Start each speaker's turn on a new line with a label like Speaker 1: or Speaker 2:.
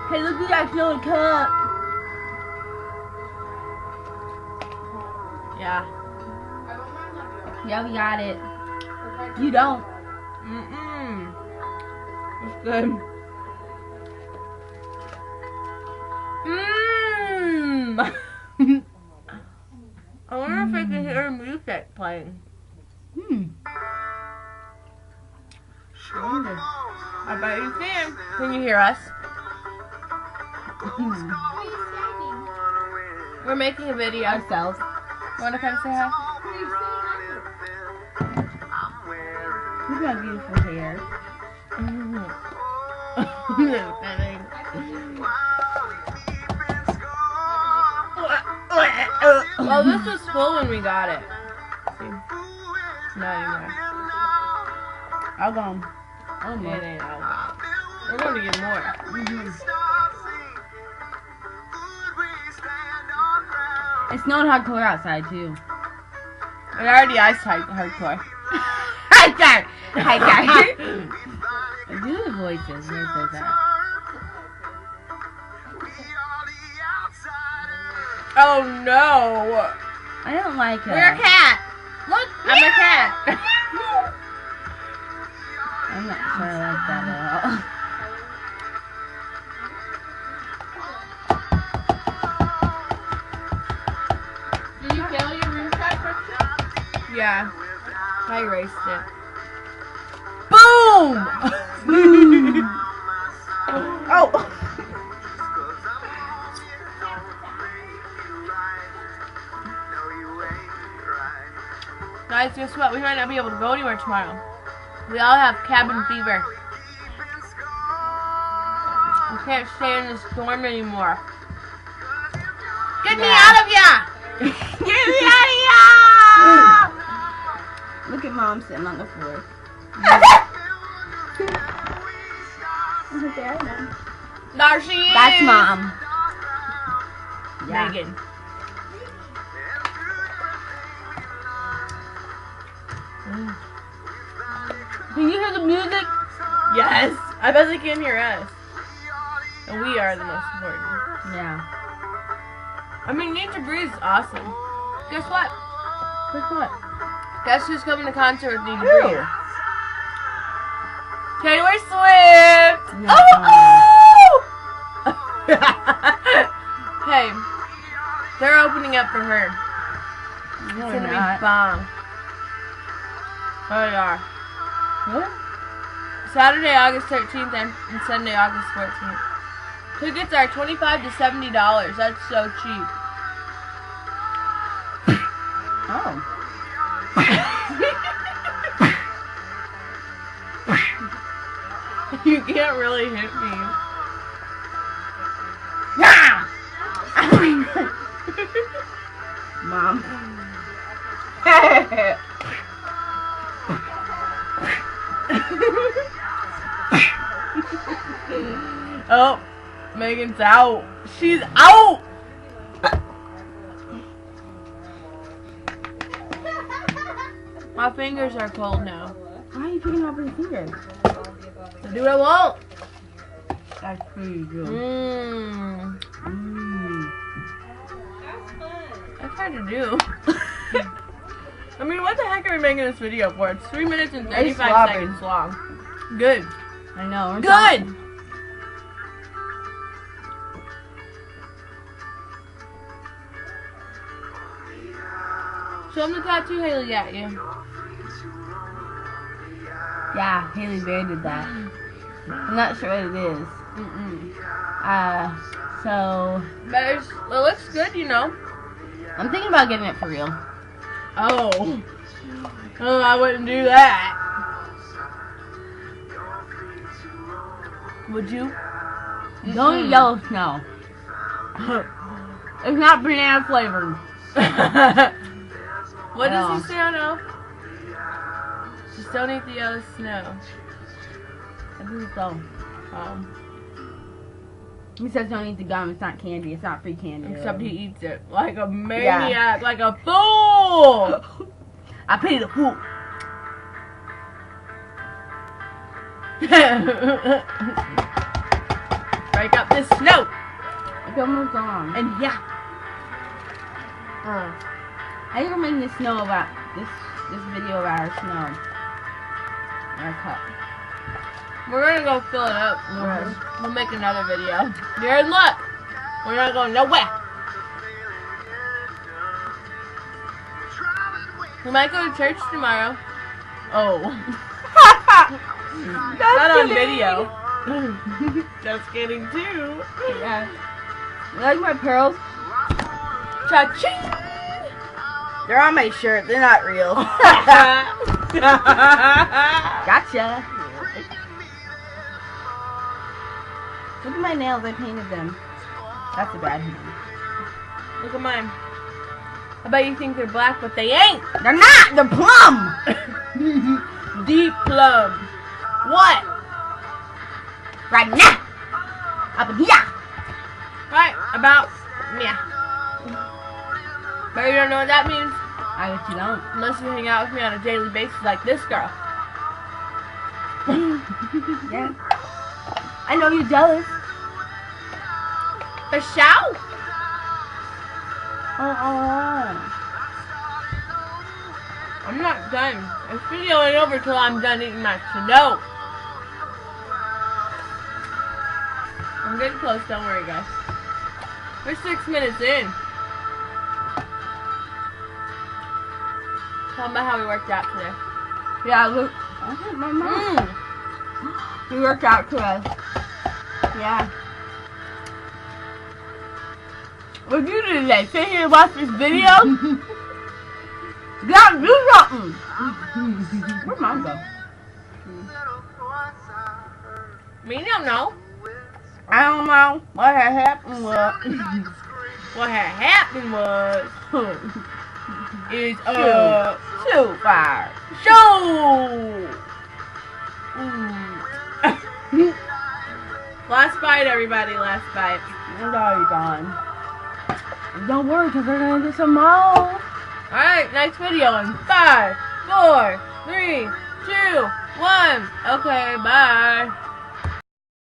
Speaker 1: Hey, look at that silly cup.
Speaker 2: Yeah.
Speaker 1: Yeah, we got it. You don't.
Speaker 2: It's good. I wonder if I can hear music playing. I bet you can. Can you hear us? We're making a video ourselves. Want to come say hi?
Speaker 1: Look at my beautiful hair.
Speaker 2: Well, this was full when we got it. See? Not anymore.
Speaker 1: I'll go.
Speaker 2: It ain't all gone. We're going to get more.
Speaker 1: It's snowing hardcore outside too.
Speaker 2: We already iced hardcore.
Speaker 1: Hardcore! Hardcore! Do the voices when it says that.
Speaker 2: Oh no!
Speaker 1: I don't like it.
Speaker 2: We're a cat! Look! I'm a cat!
Speaker 1: I'm not sure I like that at all.
Speaker 2: Did you fail your room shot question? Yeah. I erased it.
Speaker 1: Boom!
Speaker 2: Oh! Guys, guess what? We might not be able to go anywhere tomorrow. We all have cabin fever. We can't stay in the storm anymore. Get me out of here! Get me out of here!
Speaker 1: Look at Mom sitting on the floor.
Speaker 2: There she is!
Speaker 1: That's Mom. Yeah.
Speaker 2: Megan.
Speaker 1: Can you hear the music?
Speaker 2: Yes. I bet they can hear us. And we are the most important.
Speaker 1: Yeah.
Speaker 2: I mean, Nature Breeze is awesome. Guess what?
Speaker 1: Guess what?
Speaker 2: Guess who's coming to concert with Nature Breeze? Taylor Swift!
Speaker 1: No.
Speaker 2: Oh! Hey, they're opening up for her. It's
Speaker 1: No,
Speaker 2: gonna
Speaker 1: they're
Speaker 2: be
Speaker 1: not.
Speaker 2: bomb. Oh, they are.
Speaker 1: What?
Speaker 2: Saturday, August 13th and Sunday, August 14th. Tickets are $25 to $70. That's so cheap.
Speaker 1: Oh.
Speaker 2: You can't really hit me.
Speaker 1: Mom.
Speaker 2: Oh, Megan's out. She's out! My fingers are cold now.
Speaker 1: Why are you picking up your fingers?
Speaker 2: So do what I want.
Speaker 1: That's pretty good.
Speaker 2: Mmm.
Speaker 1: Mmm.
Speaker 2: That's hard to do. I mean, what the heck are we making this video for? It's 3 minutes and 35 seconds long. Good.
Speaker 1: I know. We're
Speaker 2: Good! Show them the tattoo Haley got you.
Speaker 1: Yeah, Haley Bear did that. I'm not sure what it is. So
Speaker 2: But it looks good, you know.
Speaker 1: I'm thinking about getting it for real.
Speaker 2: Oh. Oh, I wouldn't do that. Would you?
Speaker 1: Don't eat yellow snow. It's not banana flavored.
Speaker 2: What
Speaker 1: No.
Speaker 2: does he say on Elf? Just don't eat the yellow snow.
Speaker 1: I think so. He says don't eat the gum. It's not candy. It's not free candy.
Speaker 2: Except he eats it like a maniac, like a fool.
Speaker 1: I paid the fool.
Speaker 2: break up this snow.
Speaker 1: It's almost gone.
Speaker 2: And yeah.
Speaker 1: How you gonna make this snow about this video about our snow? Our cup.
Speaker 2: We're gonna go fill it up.
Speaker 1: Right.
Speaker 2: We'll make another video. You're in luck. We're not going nowhere. We might go to church tomorrow.
Speaker 1: Oh.
Speaker 2: Not on video. Just kidding too.
Speaker 1: Yeah. You like my pearls?
Speaker 2: Cha-ching!
Speaker 1: They're on my shirt. They're not real. Gotcha. Look at my nails. I painted them. That's a bad hand.
Speaker 2: Look at mine. I bet you think they're black, but they ain't.
Speaker 1: They're not. They're plum.
Speaker 2: Deep plum. What?
Speaker 1: Right now. Up in here.
Speaker 2: Right about yeah. But you don't know what that means?
Speaker 1: I bet you don't.
Speaker 2: Unless you hang out with me on a daily basis like this girl.
Speaker 1: Yeah. I know you're jealous.
Speaker 2: The shout? I'm not done. This video ain't over till I'm done eating my snow. I'm getting close, don't worry guys. We're 6 minutes in. Tell them about how we worked out today.
Speaker 1: Yeah, look. I hit my mouth. We worked out today. Yeah. What you do today? Sit here and watch this video? You gotta do something. Where'd mine go?
Speaker 2: Me don't know.
Speaker 1: I don't know. What had happened was...
Speaker 2: What had happened was... is
Speaker 1: shoot fire.
Speaker 2: Show! Last bite, everybody. Last bite.
Speaker 1: It's already gone. Don't worry, because we're going to do some more.
Speaker 2: Alright, next video in 5, 4, 3, 2, 1. Okay, bye.